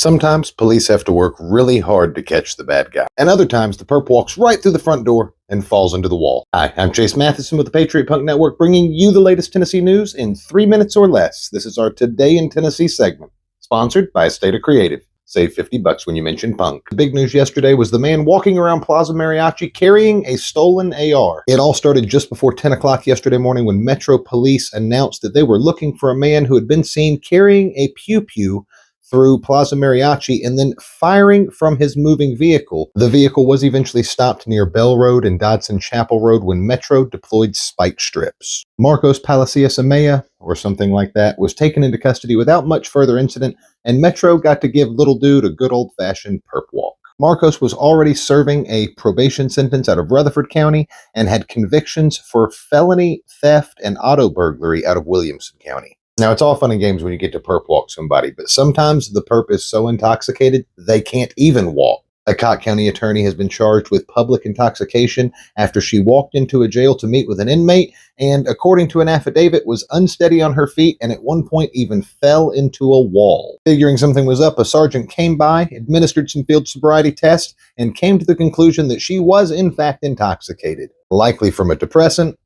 Sometimes police have to work really hard to catch the bad guy, and other times the perp walks right through the front door and falls into the wall. Hi, I'm Chase Matheson with the Patriot Punk Network, bringing you the latest Tennessee news in 3 minutes or less. This is our Today in Tennessee segment, sponsored by State of Creative. Save $50 when you mention punk. The big news yesterday was the man walking around Plaza Mariachi carrying a stolen AR. It all started just before 10 o'clock yesterday morning when Metro Police announced that they were looking for a man who had been seen carrying a pew-pew through Plaza Mariachi and then firing from his moving vehicle. The vehicle was eventually stopped near Bell Road and Dodson Chapel Road when Metro deployed spike strips. Marcos Palacios Amaya, or something like that, was taken into custody without much further incident, and Metro got to give little dude a good old-fashioned perp walk. Marcos was already serving a probation sentence out of Rutherford County and had convictions for felony theft and auto burglary out of Williamson County. Now, it's all fun and games when you get to perp walk somebody, but sometimes the perp is so intoxicated they can't even walk. A Cott County attorney has been charged with public intoxication after she walked into a jail to meet with an inmate and, according to an affidavit, was unsteady on her feet and at one point even fell into a wall. Figuring something was up, a sergeant came by, administered some field sobriety tests, and came to the conclusion that she was in fact intoxicated, likely from a depressant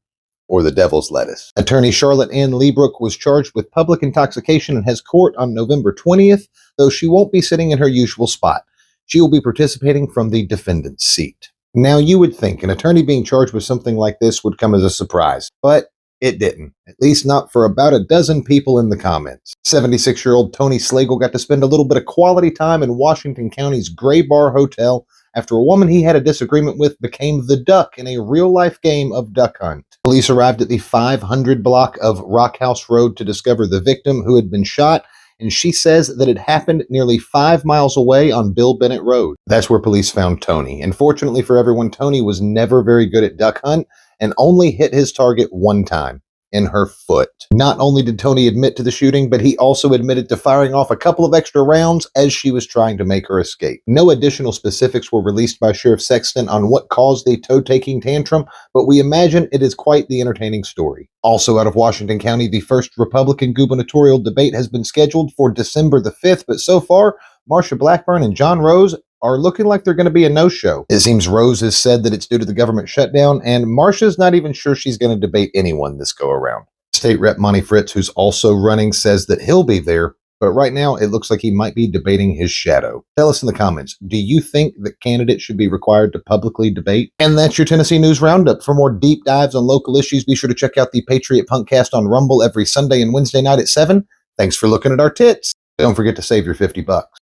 or the devil's lettuce. Attorney Charlotte Ann Leabrook was charged with public intoxication and has court on November 20th, though she won't be sitting in her usual spot. She will be participating from the defendant's seat. Now, you would think an attorney being charged with something like this would come as a surprise, but it didn't, at least not for about a dozen people in the comments. 76-year-old Tony Slagle got to spend a little bit of quality time in Washington County's Gray Bar Hotel after a woman he had a disagreement with became the duck in a real-life game of duck hunt. Police arrived at the 500 block of Rock House Road to discover the victim who had been shot, and she says that it happened nearly 5 miles away on Bill Bennett Road. That's where police found Tony. And fortunately for everyone, Tony was never very good at duck hunt and only hit his target one time, in her foot. Not only did Tony admit to the shooting, but he also admitted to firing off a couple of extra rounds as she was trying to make her escape. No additional specifics were released by Sheriff Sexton on what caused the toe-taking tantrum, but we imagine it is quite the entertaining story. Also out of Washington County, the first Republican gubernatorial debate has been scheduled for December the 5th, but so far, Marsha Blackburn and John Rose are looking like they're going to be a no-show. It seems Rose has said that it's due to the government shutdown, and Marsha's not even sure she's going to debate anyone this go-around. State Rep Monty Fritz, who's also running, says that he'll be there, but right now it looks like he might be debating his shadow. Tell us in the comments, do you think that candidates should be required to publicly debate? And that's your Tennessee News Roundup. For more deep dives on local issues, be sure to check out the Patriot Punkcast on Rumble every Sunday and Wednesday night at 7. Thanks for looking at our tits. Don't forget to save your $50.